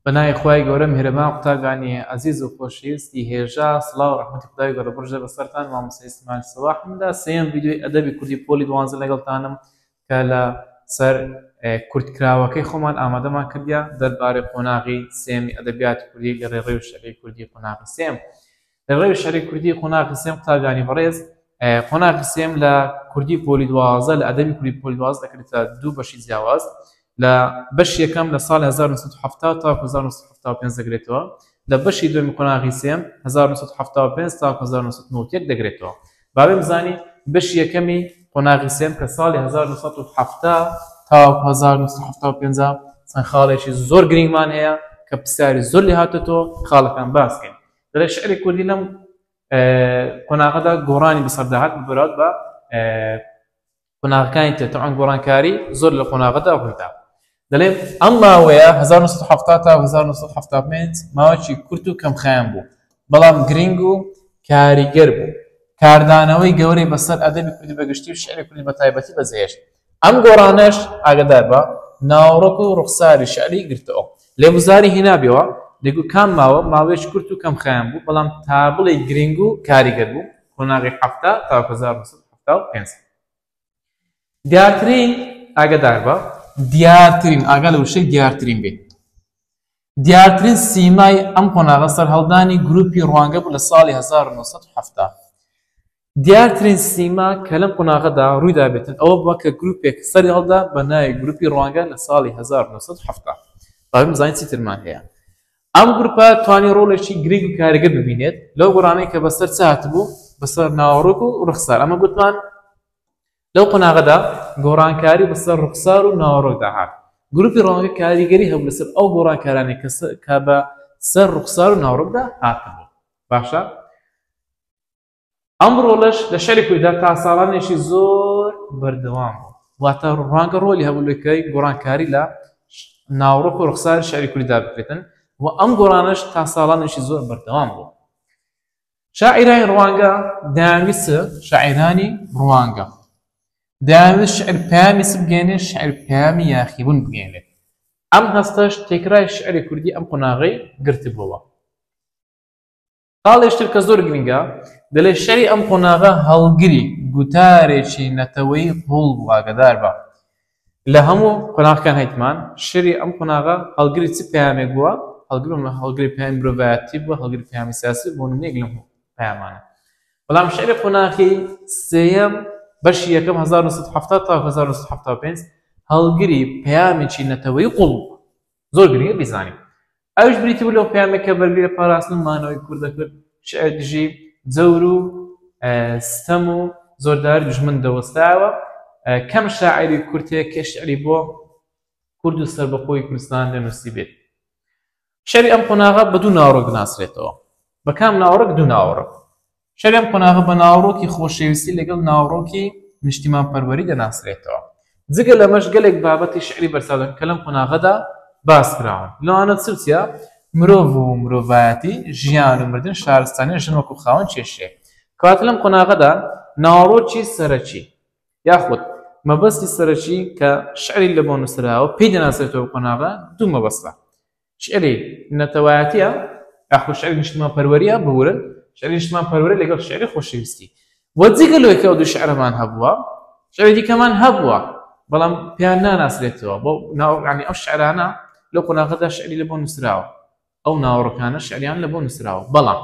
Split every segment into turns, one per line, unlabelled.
بنای خوای گەورە میهرەبان قوتابیانی عزیز و خۆشەویستی هێژا سڵاو و ڕەحمەتی خودای گەورە بڕژە بەسەرتان مامۆستای ئیسماعیل سەواحمدا سێیەم ڤیدیۆی ئەدەبی کوردی پۆلی 12 لەگەڵتانم کە لە سەر کورتکراوەکەی خۆمان ئامادەمان کردیا دەربارەی قۆناغی سێمی ئەدەبیاتی کوردی لە ڕێڕەوی شەعری کوردی قۆناغی سێم لە ڕێڕەوی شەعری کوردی قۆناغی سێم قوتابیانی بەڕێز قۆناغی سێم لە کوردی پۆلی 12 لە ئەدەبی کوردی پۆلی 12 دەکرێتە دوو بەشی جیاواز لە بەشی یەکەم لە ساڵی 1970 تا 1975 دەگرێتەوە لە بەشی دووەمی قۆناغی سێم 1975 تا 1991 دەگرێتەوە بابێ بزانی بەشی یەکەمی قۆناغی سێم کە ساڵی 1970 تا 1975 چەند خاڵێکی زۆر گرنگمان هەیە کە پرسیاری زۆر لێ هاتێتەوە خاڵەکان باسکەین دەڵێ شعری کوردی لەم قۆناغەدا گۆڕانی بەسەرداهات ببرات بە قۆناغەکانی تر تەعەن گۆڕانکاری زۆر لە قۆناغەدا ڕوویدا دەڵێ ئەم ماوەیە 1970 تا 1975 ماوەیەکی کورت و کەمخایەن بوو بەڵام گرنگ و کاریگەر بوو کاردانەوەی گەورەی بەسەر ئەدەبی کوردی بەگشتی و شعری کوردی بەتایبەتی بەجێهێشت ئەم گۆڕانەش ئاگادار بە ناوەڕۆک و ڕوخساری شعری گرتەوە لێبوزاری هێنابێەوە دەیگو کام ماوەیەکی کورت و کەمخایەن بوو بەڵام تا بڵێ گرنگ و کاریگەر بوو قۆناغی 70 تا 1975 دیارترین ئاگادار بە دیارترین ئاگا لە وشەی دیارترین بێت دیارترین سیمای ئەم قۆناغە سەرهەڵدانی گروپی ڕوانگە بوو لە ساڵی 1970 دیارترین سیما کە لەم قۆناغەدا ڕوویدا بێتن ئەوە بووە کە گروپێک سەری هەڵدا بە ناوی گروپی ڕوانگە لە ساڵی 1970 باوێ بزانین چیترمان هەیە ئەم گروپە توانی ڕۆڵێکی گرنگ و کاریگەر ببینێت لەو گۆڕانەی کە بەسەر چ هاتبوو بەسەر ناوەڕۆک و ڕوخسار ئەمە گوتمان لەو قۆناغەدا گۆڕانکاری بەسەر ڕوخسار و ناوەڕۆکدا هات گروپی ڕوانگە کاریگەری هەبوو لەسەر ئەو گۆڕانکارانەی کە بە سەر ڕوخسار و ناوەڕۆکدا هاتبوو باشە ئەم ڕۆڵەش لە شەعری کوردیدا تا ساڵانێکی زۆر بەردەوام بوو واتە ڕوانگە ڕۆلی هەبوو لەکەی گۆڕانکاری لە ناوەڕۆک و ڕوخساری شەعری کوردیدا بکرێتن و ئەم گۆڕانەش تا ساڵانێکی زۆر بەردەوام بوو شاعیرانی ڕوانگە دەیانویست شاعیرانی ڕوانگە دەیانویست شعر پەیامی چ بگەێنێت شعر پەیامی یاخیبوون بگەێنێت ئەم هەستەش تێکرای شعری کوردی ئەم قۆناغەی گرتبووە خاڵێشتر کە زۆر گرنگە دەڵێ شعری ئەم قۆناغە هەڵگری گوتارێکی نەتەوەیی قوڵ بوو ئاگادار بە لە هەموو قۆناغەکان هەیتمان شعری ئەم قۆناغە هەڵگری چ پەیامێک بووە هەڵگری پەیامی مرۆڤایەتی بووە هەڵگری پەیامی سیاسی بۆ نمونەیەک لەم پەیامانە بەڵام شعری قۆناغی سێیەم بەشی یەکەم 1970 تا 1975 هەڵگری پەیامێکی نەتەوەیی قوڵ بوو زۆر گرنگە بیزانین ئەوش بریتی بوو لەو پەیامێک کە بەرگری لە پاراستن مانەوەی کوورد دەکرد شعر دژی جەور و ستەم و زۆردار دژمن دەوەستایەوە کەم شاعری کورتەیە کە شعری بۆ کورد و سەربەخۆی کوردستان دەنووسی بێت شعری ئەم قۆناغە بە دوو ناوەڕۆک دەناسرێتەوە بە کام ناوەڕۆک دوو ناوەڕۆک شعری ئەم قۆناغە بە ناوەڕۆکی خۆشەویستی لەگەڵ ناوەڕۆکی نیشتیمانپەروەری دەناسرێتەوە جگە لەمەش گەلێک بابەتی شعری بەرسادن کە لەم قۆناغەدا باس کراون لەوانە چرچە مرۆڤ و مرۆڤایەتی ژیان و مردن شارستانی ژن وەکو خاوەن کێشەیە کەواتە لەم قۆناغەدا ناوەڕۆکی سەرەکی یاخود مەبەستی سەرەکی کە شعری لە بۆ نووسراوە پێی دەناسرێتەوە قۆناغە دوو مەبەستە شعری نەتەوایەتیە یاخود شعری نیشتیمانپەروەریە بورن شعری نیشتیمانپەروەری لەگەڵ شعری خۆشەویستی وە جگە لەوەی کە ئەو دوو شعرەمان هەبووە شعری دیکەمان هەبووە بەڵام پێیان ناناسرێتەوە بۆ ینی ئەو شعرانە لەو قۆناغەدا شعری لە بۆ نووسراوە ئەو ناوەڕۆکانە شعریان لە بۆ نووسراوە بەڵام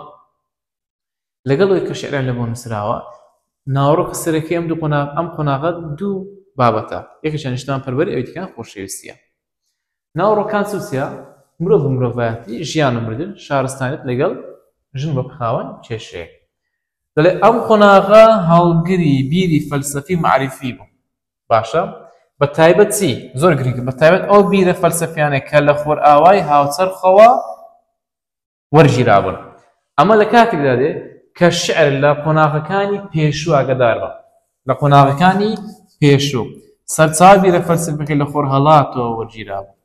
لەگەڵ ئەوەی کە شعریان لە بۆ نووسراوە ناوەڕۆکە سەرەکی ئەم قۆناغە دوو بابەتە یەکێکیان نیشتیمانپەروەری ئەوەی دیکەیان خۆشەویستیە ناوەڕۆکان چووچە مرۆڤ و مرۆڤایەتی ژیان و مردن شارستانیت لەگەڵ ژن وەک خاوەن کێشەیە دەڵێ ئەم قۆناغە هەڵگری بیری فەلسەفی معریفی بوو باشە بە تایبەت چی زۆر گرنگە بە تایبەت ئەو بیرە فەلسەفیانێک کە لە خۆرئاوای هاوچەرخەوە وەرگیرابوون ئەمە لە کاتێکدا دێ کە شعر لە قۆناغەکانی پێشوو ئاگادار بە لە قۆناغەکانی پێشوو سەرچاوە بیرە فەلسەفیەکەی لە خۆر هەڵاتەوە وەرگیرابوو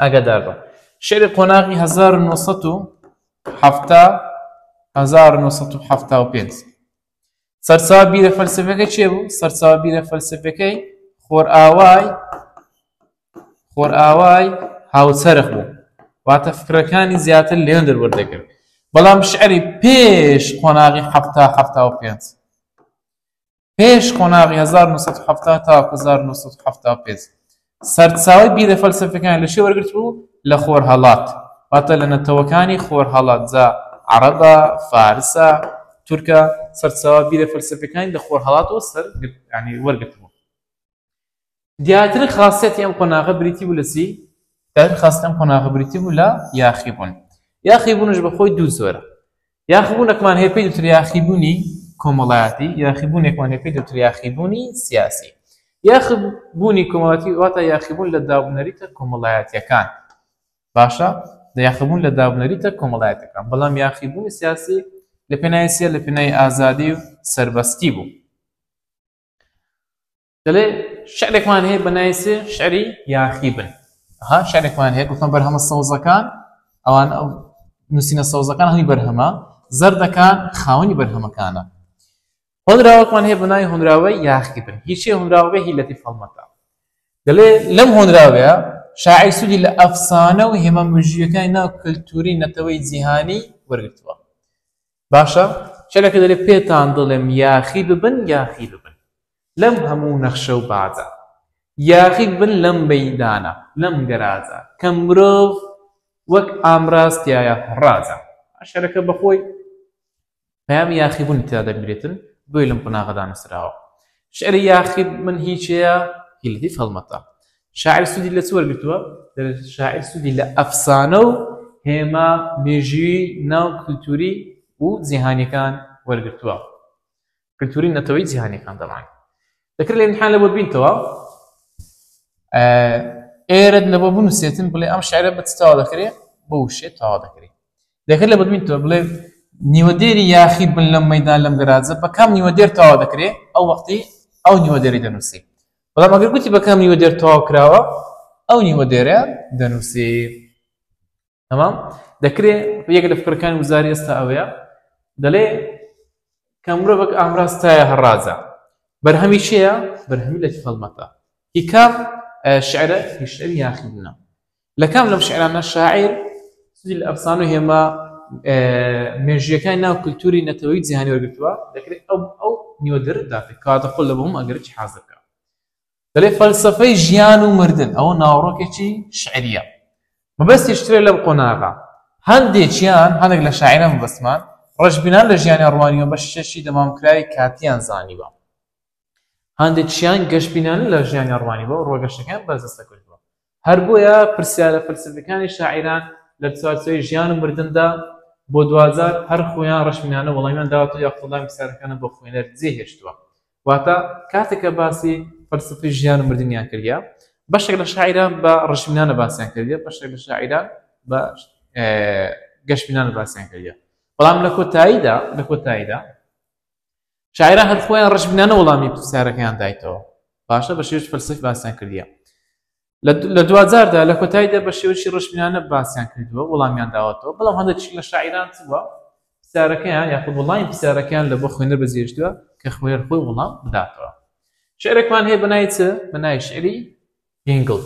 ئاگادار بە شعری قۆناغی 1975 سەرچاوە بیرە فەلسەفیەکەی چێ بوو سەرچاوە بیرە فەلسەفیەکەی خۆرئاوای هاوچەرخ بوو واتە فکرەکانی زیاتر لێن دەروەردەگرت بەڵام شعری پێش قۆناغی ه1975 پێش قۆناغی 1970 تا 1975 سەرچاوی بیرە فەلسەفەکان لە شێ وەرگرت بوو لە خۆر هەڵات واتە لە نەتەوەکانی خۆر هەڵات جا عەرەبە فارسە تورکە سەرچاوە بیرە فەلسەفەکانی لە خۆر هەڵاتەوە ینی وەرگرت بوو دیاتر خاصیەتی ئەم قۆناغە بریتی بوو لە چی؟ دیاتر خاصیەتی ئەم قۆناغە بریتی بوو لە یاخیبوون یاخیبوونش بەخۆی دوو زۆرە یاخیبوونێکمان هەیە پێی دەوترێت یاخیبوونی کۆمەڵایەتی یاخیبوونێکمان هەیە پێی دەوترێت یاخیبوونی سیاسی یاخیبوونی کۆمەڵایەتی واتە یاخیبوون لە دابنەریتە کۆمەڵایەتیەکان باشە یاخیبوون لە دابنەریتە کۆمەڵایەتەکان بەڵام یاخیبوونی سیاسی لە پێناوی چییە لە پێناوی ئازادی و سەربەستی بوو دەڵێ شعرێکمان هەیە بەناوی شعری یاخیبن شعرێکمان هەیە گوتم بەرهەمە سەوزەکان ئەوان ئەو نووسینە سەوزەکان هەمی بەرهەمە زەردەکان خاوەنی بەرهەمەکانە هۆنراوەکمان هەیە بەناوی هۆنراوەی یاخیبن هیچی هۆنراوەی هی لەتی فەڵمەتە دەڵێ لەم هۆنراوەیە شاعیر سوودی لە ئەفسانە و هێمە مژیەکانی ناو کلتوری نەتەوەی جیهانی وەرگرتووە باشە شعرێکە دەڵێ پێتان دڵێم یاخی ببن یاخی ببن لەم هەموو نەخشە و بازە یاخی بن لەم بەیدانە لەم گەرازە کە مرۆڤ وەک ئامڕاستیایە ڕازە شعرەکە بەخۆی پەیامی یاخیبوونی تێدا دەبرێتن بۆی لەم قۆناغەدا نووسراوە شعری یاخیب من هیچەیە هیلتی فەڵمەتە شاعیر سوودی لە چ وەرگرتووە شاعیر سوودی لە ئەفسانە و هێمە مێژووی ناو کلتوری و جیهانیەکان وەرگرتووە کلتوری نەتەوەی جیهانیەکان دەڵێن دەکرێت لە ئیمتحان لەبۆ ببینتەوە ئێرە لەبۆ بنووسێتن بڵێ ئەم شعرە بە چ تەواو دەکرێت بە وشێ تەواو دەکرێت دەکرێت لەبۆ ببینتەوە بڵێ نیوەدێری یاخی بن لەم مەیدان لەم گەراجە بە کام نیوەدێر تەواو دەکرێت ئەو وەختی ئەو نیوەدێری دەنووسی بەڵام ئەگەر گوتی بە کام نیوەدێر تەواو کراوە ئەو نیوەدێرە دەنووسی تەمام دەکرێت یەک لە فکرەکانی وزاری ئێستا ئەوەیە دەڵێ کە مرۆڤێک ئامڕاستایە هەڕازە بەرهەمی چییە؟ بەرهەمی لەتی فەڵمەتە هی کام شعرە هی شعری یاخیبنە لە کام لەم شعرانە شاعیر سوودی لە ئەفسانە و هێمە مێژویەکانی ناو کلتوری نەتەوەی جیهانی وەرگرتووە دەکرێت ئەو نیوەدێر داکرێت کاتە خۆل لە بۆم ئەگەرچی حازر بکە دەڵێ فەلسەفەی ژیان و مردن ئەوە ناوەڕۆکێکی شعریە مەبەستی شترێ لەم قۆناغا هەندێکیان هەندێک لە شاعیران مەبەستمان ڕەشبینان لە ژیانی ڕوانیەوە بە شەشی دەمامکراوی کاتیان زانیوە هەندێکیان گەشتبینانە لە ژیانی ڕوانیەوە و ڕۆگەشتەکان بەرزەستە کردووە هەر بۆیە پرسیارە فەلسەفەکانی شاعیران لە چوارچێوەی ژیان و مردندا بۆ دوازار هەر خۆیان ڕەشبینانە وەڵامیان داوەتەوە یاخودڵامی پرسیارەکانە بۆ خوێنەر جێهێشتووە واتە کاتێککە باسی فەلسەفەی ژیان و مردنیان کردیا بەشێک لە شاعیران بە ڕەشبینانە باسییان کردیا بەشێک لە شاعیران بە گەشتبینانە باسییان کردیا بەڵام لە کۆتاییدا شاعیران هەر خۆیان ڕەشبینانە وەڵامی پرسیارەکەیان دایتەوە باشە بە شێوەیەکی فەلسەفی باسییان کردیا لە دوازاردا لە کۆتاییدا بە شێوەیەکی ڕەشبینانە باسییان کردووە وەڵامیان داوەتەوە بەڵام هەندێک لە شاعیران چووە پرسیارەکەیان یاخود وەڵامی پرسیارەکەیان لە بۆ خوێنەر بەجێهێشتووە کە خوێنەر خۆی وەڵام بداتەوە شعرێکمان هەیە بەناوی چ بەناوی شعری گینگڵ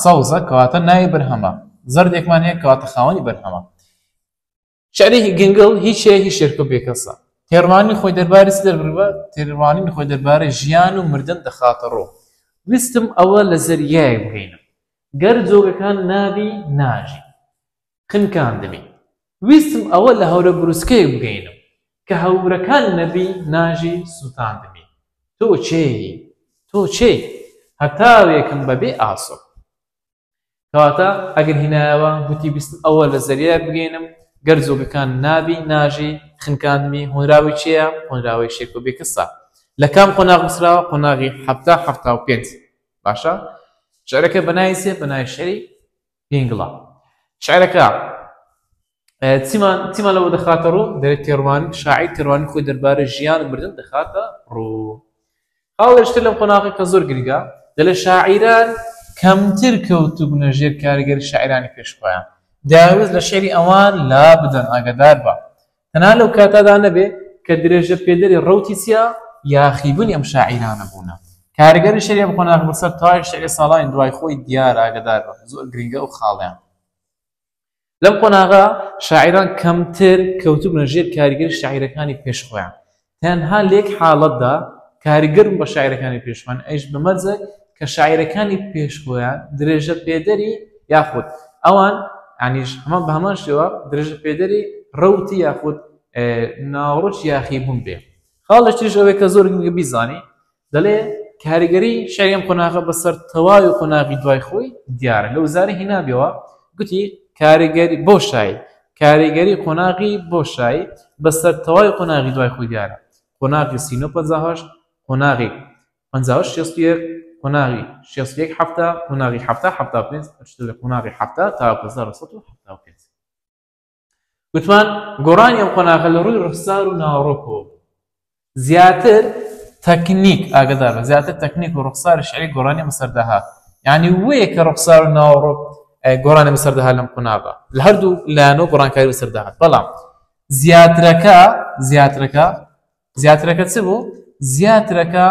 سەوزە کەواتە ناوی بەرهەمە زەردێکمان هەیە کەواتە خاوەنی بەرهەمە شعری گینگڵ هیچ شێرکە بێکەسە تێڕوانی خۆی دەربارەی چ دەربڕوە تێڕوانی خۆی دەربارەی ژیان و مردن دەخاتە ڕۆ ویستم ئەوە لە زەریایەک بگەینم گەر جۆگەکان نابی ناژی خنکان دەبی ویستم ئەوە لە هەورە بروسکەیەک بگەینم کە هەورەکان نەبی ناژی سووتان دەبی تۆ چێی هەتاوێکم بەبێ ئاسۆ کەواتە ئەگەر هینایەوە گوتی بیستم ئەوە لە زەریایەک بگەینم گەر جۆگەکان نابی ناژی خنکاندمی هۆنراوی چییە؟ هۆنراوی شێرک و بێکەسە لە کام قۆناغ نووسراوە قۆناغی 1975 باشە شعرەکە بەناوی چییە؟ بەناوی شعری گینگڵە شعرەکە چیمان لەوە دەخاتە ڕوو دەرێت تێڕوانی شاعیر تێڕوانی خۆی دەربارەی ژیان و مردن دەخاتە ڕوو خاڵێشتر لەم قۆناغی کە زۆر گرنگە دەڵێ شاعیران کەمتر کەوتوبوونە ژێر کاریگەری شاعیرانی پێشخۆیان داویست لە شعری ئەوان لا بدەن ئاگادار بە تەنها لەو کاتادا نەبێ کە درێژە پێدەری ڕەوتی چییە؟ یاخیبوونی ئەم شاعیرانە بوونە کاریگەری شعری ئەم قۆناغ بەسەر تاوای شعری ساڵانی دوای خۆی دیار ئاگادار بە زۆر گرنگە و خاڵیان لەم قۆناغا شاعران کەمتر کەوتوبنە ژێر کاریگەری شاعیرەکانی پێشخۆیان تەنها لێک حاڵەتدا کاریگەرم بە شاعیرەکانی پێشخۆیان ئەیش بمەرجە کە شاعیرەکانی پێشخۆیان درێژە پێدەری یاخود ئەوان ینیش هەمان بە هەمان شێوە درێژە پێدەری ڕەوتی یاخود ناوڕۆژ یاخیبوون بێ خاڵشتیش ئەوەیە کە زۆر گرنگە بیزانی دەڵێ کاریگەری شعری ئەم قۆناغە بەسەر تەواوی قۆناغی دوای خۆی دیارە لە وزارە هینابیەوە گوتی کاریگەری بۆ شایی کاریگەری قۆناغی بۆ شایی بەسەر تەواوی قۆناغی دوای خۆی دیارە قۆناغی 358 قۆناغی 56 قۆناغی 61 هەفتە قۆناغی 7 لە قۆناغی 7 تا 1975 گوتمان گۆڕانی ئەم قۆناغە لە ڕووی ڕفتار و ناوەڕۆکەوە زیاتر تەکنیک ئاگدارە زیاتر تەکنیک و ڕوخساری شعری گۆڕانی بەسەرداهات یعنی وەیە کە ڕوخسار و ناوەڕۆک گۆڕانی بەسەرداهات لەم قۆناغە لە هەردوو لایەنەوە گۆڕانکاری بەسەرداهات بەڵام زیاترەکە چ بوو زیاترەکە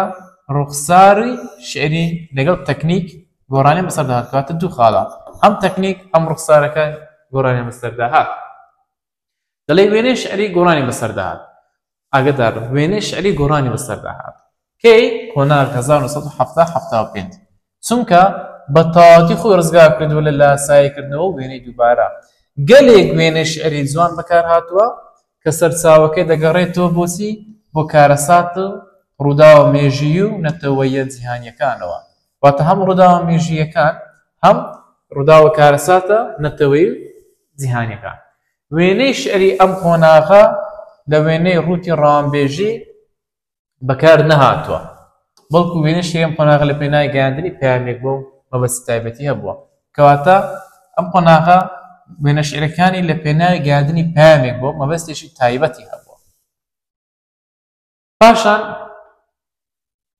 ڕوخساری شعری لەگەڵ تەکنیک گۆڕانی بەسەرداهات کاتە دوو خاڵە ئەم تەکنیک ئەم ڕوخسارەکە گۆڕانی بەسەرداهات دەڵێ وێنەی شعری گۆڕانی بەسەرداهات ئاگدار وێنەی شعری گۆڕانی بەسەرداهات کەی قۆناغ 1975 چونکە بە تەواوەتی خۆی ڕزگار کردووە لە لاساییکردنەوە وێنەی دووبارە گەلێک وێنەی شعری جوان بەکار هاتووە کە سەرچاوەکەی دەگەڕێتەوە بۆچی بۆ کارەسات و ڕووداوە مێژویی و نەتەوەیە جیهانیەکانەوە واتە هەم ڕووداوە مێژوییەکان هەم ڕووداوە کارەساتە نەتەوەی جیهانیەکان وێنەی شعری ئەم قۆناغە لە وێنەی ڕووتی ڕاوانبێژی بەکار نەهاتووە بەڵکو وێنەی شعری ئەم قۆناغە لە پێناوی گەیاندنی پەیامێک بۆ مەبەستی تایبەتی هەبووە کەواتە ئەم قۆناغە وێنە شعرەکانی لە پێناوی گەیاندنی پەیامێک بۆ مەبەستێکی تایبەتی هەبووە پاشان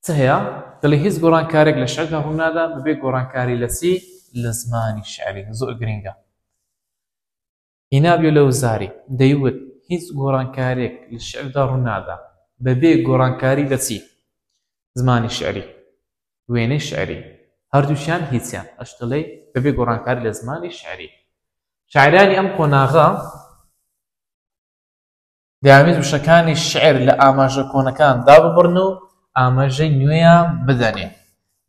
چ هەیە دەڵێ هیچ گۆڕانکارێک لە شعردا ڕوونادا بەبێ گۆڕانکاری لە چی لە زمانی شعری زۆر گرنگە هینابیۆ لە وزاری دەیوت هیچ گۆڕانکارێک لە شعردا ڕوونادا بەبێ گۆڕانکاری لە چی زمانی شعری وێنەی شعری هەردووشیان هیچیان ئەش دەڵێ بەبێ گۆڕانکاری لە زمانی شعری شاعرانی ئەم قۆناغە دەیانوێت وشەکانی شعر لە ئاماژە کۆنەکان داببڕن و ئاماژەی نوێیان بدەنێ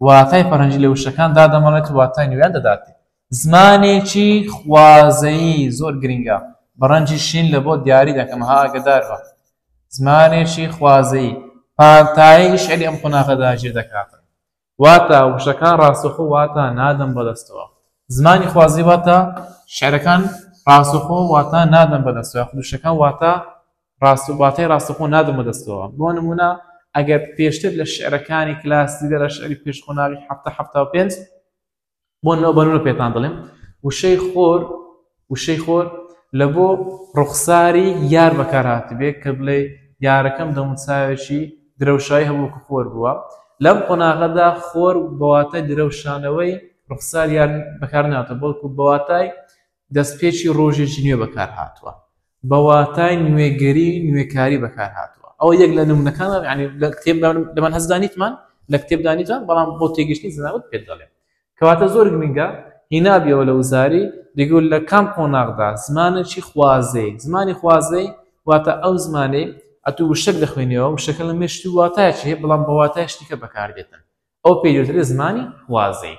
واتای فەرەنجی لە وشەکان دادەمەڵێت واتای نوێیان دەداتێ زمانێکی خوازەیی زۆر گرنگە بەڕەنجی شین لە بۆ دیاری دەکەم ها ئاگدار بە زمانێکی خوازەیی پانتایی شعری ئەم قۆناغەدا ژیر دەکاتن واتە وشەکان ڕاستەوخۆ واتە نادەم بەدەستەوە زمانی خوازی واتە شعرەکان ڕاستەوخۆ واتە نادەم بەدەستەوە وشەکان واتە واتای ڕاستەوخۆ نادەم بەدەستەوە بۆ نمونە ئەگەر پێشتر لە شعرەکانی کلاسیکە لە شعری پێش قۆناغی 7 بۆ بەنوە پێتان دەڵێم وشەی خۆر لە بۆ ڕوخساری یار بەکارهاتبێ کە بڵێ یارەکەم دەموچاوێکی درەوشایی هەبوو کە خۆر بووە لەم قۆناغەدا خۆر بەواتای درەوشانەوەی ڕوخسار یار بەکار ناتوە بەڵکو بەواتای دەستپێکی ڕۆژێکی نوێ بەکار هاتووە بەواتای نوێگەری نوێکاری بەکار هاتووە ئەو یەک لە نمونەکانە یعنی لە کتێب لەمان هەزدانیتمان لە کتێبدانیتان بەڵام بۆ تێگەشتنی زەناوت پێت دەڵێم کەواتە زۆر گرنگە هینابیەوە لە وزاری دەیگوت لە کام قۆناغدا زمانێکی خوازەی زمانی خوازەی واتە ئەو زمانەی ئەتوو وشەک دەخوێنیەوە وشەکە لە مێشتی واتایەکی هەیە بەڵام بە واتای شتێکە بەکاردێتن ئەو پێی دەوترێت زمانی خوازەی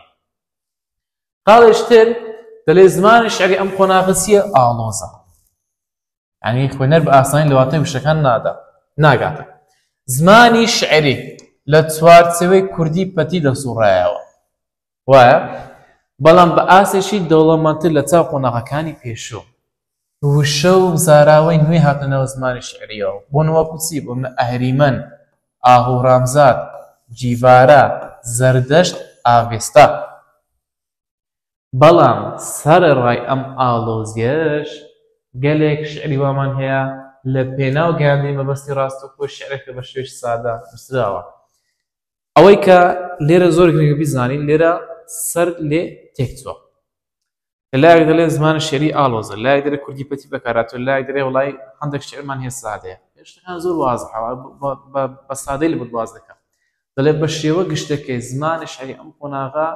قاڵێشتر دەڵێ زمانی شعری ئەم قۆناغە چییە ئاڵۆزە یعنی خوێنەر بە ئاسانی لە واتای وشەکان ناگاتە زمانی شعری لە چوارچێوەی کوردی پەتی دەسوڕایەوە وایە بەڵام بە ئاسێکی دەوڵەمەندتر لە چاو قۆناغەکانی پێشوو وشە و زاراوەی نوێ هاتنەوە زمانی شعریەوە بۆ نوەکو چی بۆ منە ئەهریمەن ئاهوڕامزاد جیڤارە زەردەشت ئاڤێستا بەڵام سەرڕای ئەم ئاڵۆزیەش گەلێک شعری وامان هەیە لە پێناو گەیاندنی مەبەستی ڕاستەوخۆ شعرێکە بە شێوەیەکی سادە نووسراوە ئەوەی کە لێرە زۆر گرنگە بیزانین لێرە سەر لێ تێکچووە لایەک دەڵێ زمانی شعری ئاڵۆزە لایەک دەڵێ کوردی پەتی بەکارهاتووە لایەک دەڵێ وەڵای هەندێک شعرمان هەیە سادەیە شتەکان زۆر وازحەوە بە سادەی لەبەر واز دەکەم دەڵێ بە شێوە گشتەکەی زمانی شعری ئەم قۆناغە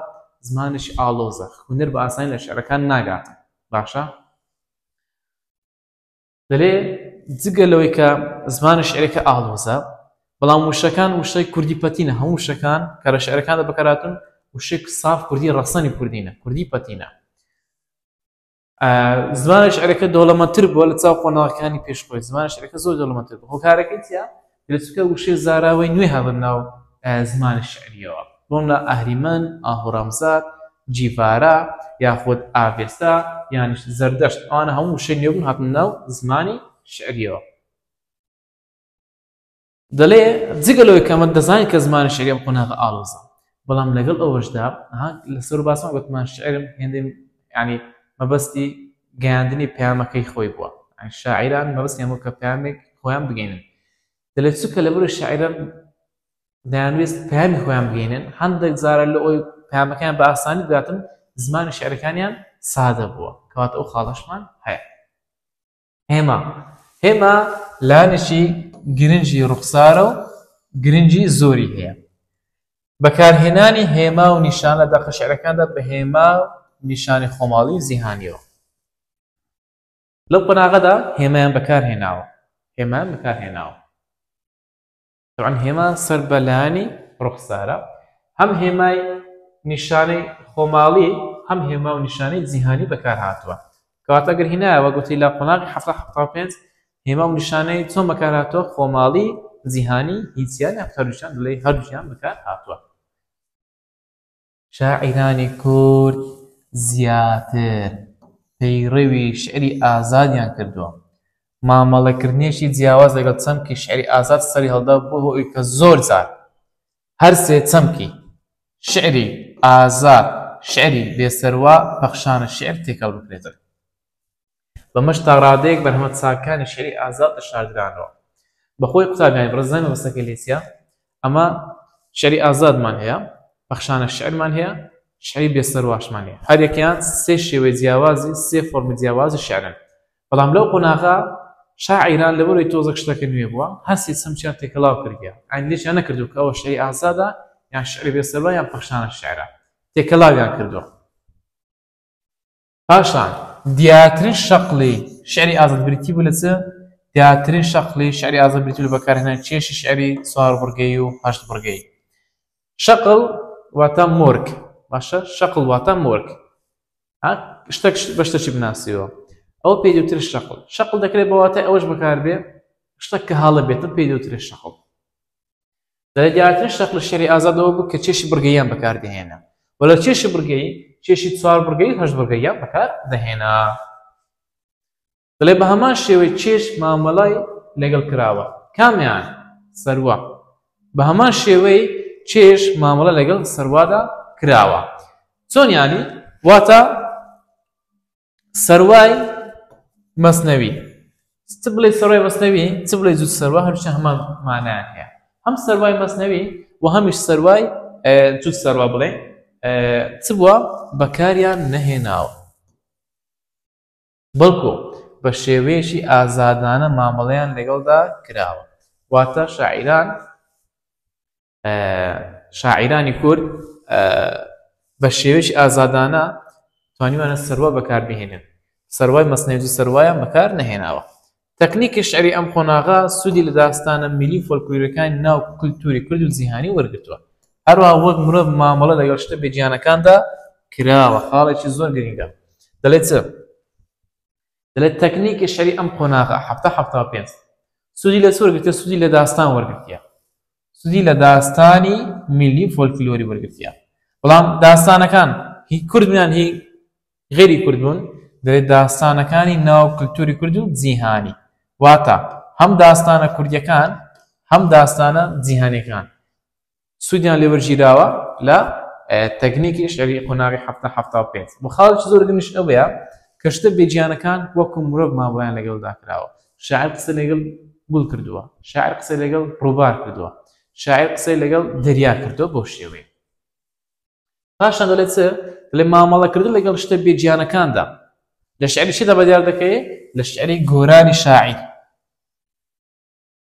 زمانێکی ئاڵۆزە خوێنەر بە ئاسانی لە شعرەکان ناگاتن باشە دەڵێ جگە لەوەی کە زمانی شعرەکە ئاڵۆزە بەڵام وشەکان وشەی کوردی پەتینە هەموو وشەکان کە لە شعرەکاندا بەکارهاتون وشەی صاف کوردی ڕەسەنی کوردینە کوردی پەتینە زمانی شعرەکە دەوڵەمەندتر بووە لە چاو قۆناغەکانی پێشخۆی زمانی شعرەکە زۆر دەوڵەمەندتر بوو هۆکارەکەی چییە دەچکە وشەی زاراوەی نوێ هەبن ناو زمانی شعریەوە بۆم لە ئەهریمن ئاهوڕەمزات جیڤارە یاخود ئاڤێستا یان زەردەشت ئەوانە هەموو وشەی نوێ بوون هاتن ناو زمانی شعریەوە دەڵێ جگە لەوەی کە ئەمە دەزانین کە زمانی شعری ئەم قۆناغە ئاڵۆزە بەڵام لەگەڵ ئەوەشدا لەسەر و باسمان گوتمان شعرم هێندەی یعنی مەبەستی گەیاندنی پەیامەکەی خۆی بووە شاعیران مەبەستی هەموو کە پەیامێک خۆیان بگەینن دەڵێت چووکە لەبەر شاعیران دەیانویست پەیامی خۆیان بگەینن هەندێک جارە لە ئەوی پەیامەکەیان بە ئاسانی بگاتن زمانی شعرەکانیان سادە بووە کەواتە ئەو خاڵەشمان هەیە هێما لانێکی گرنگی ڕوخسارە و گرنگی زۆری هەیە بەکارهێنانی هێما و نیشان لە داخە شعرەکاندا بە هێما نیشانی خۆماڵی زیهانیەوە لەو قۆناغەدا هێمایان بەکارهێناوە طبعا هێما سەر بە لایەنی ڕوخسارە هەم هێمای نیشانەی خۆماڵی هەم هێما و نیشانەی جیهانی بەکار هاتووە کەواتە ئەگەر هینایەوە گوتی لە قۆناغی 1975 هێما و نیشانەی چۆن بەکار هاتووە خۆماڵی جیهانی هیچیان هەفتەروشان دڵێ هەردووشیان بەکار هاتووە شاعیرانی کورد زیاتر پەیڕەوی شعری ئازادیان کردووە مامەڵەکردنیەکی جیاواز لەگەڵ چەمکی شعری ئازاد سەری هەڵدا بۆ ئەوەی کە زۆر جار هەر سێ چەمکی شعری ئازاد شعری بێسەروا پەخشانە شعر تێکەڵ بکرێتەوە بەمەش تا ڕادەیەک بەرهەمە چاکانی شعری ئازاد دەشاردرانەوە بەخۆی قوتابیانی بەڕێزانی مەبەستەکەی لێچیە ئەمە شعری ئازادمان هەیە پەخشانە شعرمان هەیە شعری بێسەرواشمان هەیە هەر یەکیان سێ شێوەی جیاوازی سێ فۆرمی جیاوازی شعرن بەڵام لەو قۆناغا شاعیران لەبەرەوەی تۆزێک شتەکە نوێ بووە هەستی چەمچیان تێکەڵاو کردیە ئاین لێچیان نەکردو کە ئەوە شعری ئازادە یان شعری بێسەروا یان پەخشانە شعرە تێکەڵاویان کردووە پاشان دیارترین شەقڵی شعری ئازاد بریتی بوو لە چ دیارترین شەقڵی شعری ئازاد بریتی بوو بەکارهێنان چێشی شعری 4 بورگەی و 8 بورگەی شەقڵ واتە مۆرگ باشە شەقڵ واتە مۆرگ شتێک بە شتێکی بناسیەوە ئەو پێی دەوترێت شەقڵ شەقڵ دەکرێت بە واتای ئەوەش بەکاربێ شتێک کە هاڵە بێتن پێی دەوترێت شەقڵ دەڵێت دیارترین شەقڵ شعری ئازادەوە بوو کە چێشی بورگەییان بەکاردەهێنا وەلە چێشی بورگەیی چێشی 4 بورگەی 8 بورگەییان بەکار دەهێنا دەڵێت بە هەمان شێوەی چێش مامەڵای لەگەڵ کراوە کامیان سەروە بە هەمان شێوەی چێش مامەڵە لەگەڵ سەروادا کراوە چۆن یانی واتە سەروای مەسنەوی چ بڵێ سەروای مەسنەوی چ بڵێ جووت سەروا هەردووچیان هەمان مانایان هەیە هەم سەروای مەسنەوی و هەمیش سەروای جووت سەروا بڵێ چ بووە بەکاریان نەهێناوە بەڵکو بە شێوەیەکی ئازادانە مامەڵەیان لەگەڵدا کراوە واتە شاعیرانی کورد بە شێوەیەکی ئازادانە توانیوانە سەروا بەکاربهێنن سەروای مەسنەوی و سەروایان بەکار نەهێناوە تەکنیکی شعری ئەم قۆناغا سوودی لە داستانە میلی فۆلکلۆریەکانی ناو کولتوری کورد و جیهانی وەرگرتووە هەروەها وەک مرۆڤ مامەڵە لەگەڵ شتە بێجیانەکاندا کراوە خاڵێکی زۆر گرنگە دەڵێت چ دەڵێت تەکنیکی شعری ئەم قۆناغا 1975 سوودی لە چ وەرگرتە سوودی لە داستان وەرگرتیە سوودی لە داستانی میلی فۆلکلۆری وەرگرتیە بەڵام داستانەکان هی کورد بوون هی غێری کورد بوون دەڵێت داستانەکانی ناو کولتوری کورد و جیهانی واتە هەم داستانە کوردیەکان هەم داستانە جیهانیەکان سوودیان لێوەرگیراوە لە تەکنیکی شعری قۆناغی 1975 بۆ خاڵێکی زۆر گرنگش ئەوەیە کە شتە بێجیانەکان وەکو مرۆڤ مامەڵەیان لەگەڵدا کراوە شاعیر قسە لەگەڵ گوڵ کردووە شاعیر قسە لەگەڵ ڕووبار کردووە شاعیر قسەی لەگەڵ دەریا کردووە بۆ شێوەیە پاشان دەڵێت چ دەڵێ مامەڵەکردن لەگەڵ شتە بێجیانەکاندا لە شعری چیدا بەدیار دەکەوێت لە شعری گۆرانی شاعیر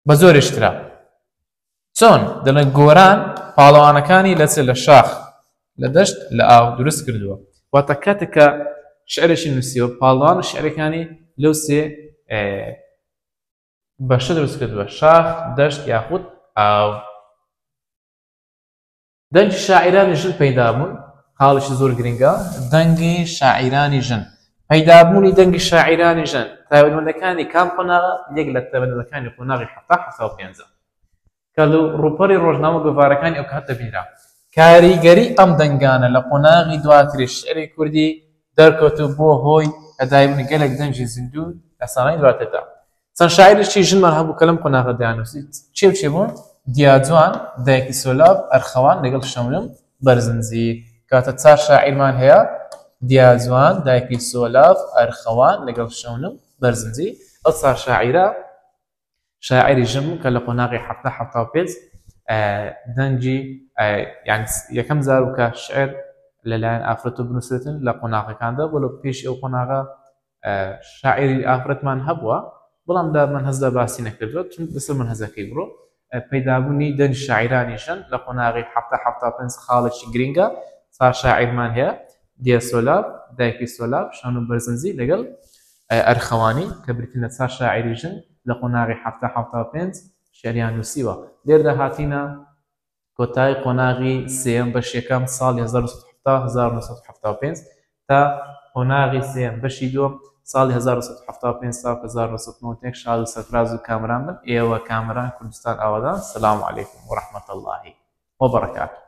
بە زۆرشترا چۆن دەڵێن گۆران پاڵەوانەکانی لە شاخ لە دەشت لە ئاو دروست کردووە واتە کاتێک کە شعرێکی نووسیوە پاڵەوان شعرەکانی لەو سێ بەشە دروست کردووە شاخ دەشت یاخود ئاو. دەنگی شاعیرانی ژن پەیدا بوون حاڵیشی زۆر گرنگە. دەنگی شاعیرانی ژن پەیدابوونی دەنگی شاعیرانی ژن تایبەتمەندەکانی کام قۆناغە یەک لە تایبەتمەندەکانی قۆناغی 1970 کە لە ڕووپەڕی ڕۆژنامە گۆڤارەکانی ئەو کات دەبینرا. کاریگەری ئەم دەنگانە لە قۆناغی دواتری شعری کوردی دەرکەوتوو بۆ هۆی پەیدابوونی گەلێک دەنگی زیندوو لە ساڵانی دواتردا. چەند شاعیرێکی ژنمان هەبوو کە لەم قۆناغە دەیانووسی. چێ بوون؟ دیاجوان، دایکی سۆلاب، ئەرخەوان لەگەڵ شەونم بەرزنجی. کاتە 4 شاعیرمان هەیە: دیاجوان، دایکی سۆلاب، ئەرخەوان لەگەڵ شەونم بەرزنجی. ئەو 4 شاعیرە شاعری ژن بوون کە لە قۆناغی 1970 دەنگی یەکەم زاروکە شعر لەلایەن ئافرەت و بنووسێتن لە قۆناغەکاندا. بۆ لە پێش ئەو قۆناغە شاعری ئافرەتمان هەبووە بەڵام دا منهەزدا باسی نەکردووە چون لەسەر منهەزەکەی بڕۆ. پەیدابوونی دەنگی شاعیرانی ژن لە قۆناغی 1970 خاڵێکی گرنگە. 4 شاعیرمان هەیە: دیا سۆلاب، دایکی سۆلاب، شەونم بەرزنجی لەگەڵ ئەرخەوانی کە بریتین لە 4 شاعری ژن لە قۆناغی 1970 شعریان نووسیوە. لێردا هاتینە کۆتایی قۆناغی سێەم بەش یەکەم ساڵی 1970 تا قۆناغی سێەم بەشی دووەم ساڵی 1975 تا 1991 شاد و سەرفراز و کامران بن. ئێوە کامران کوردستان ئاوادان. سلام علیکم و ڕەحمەت الله و بەڕەکاته.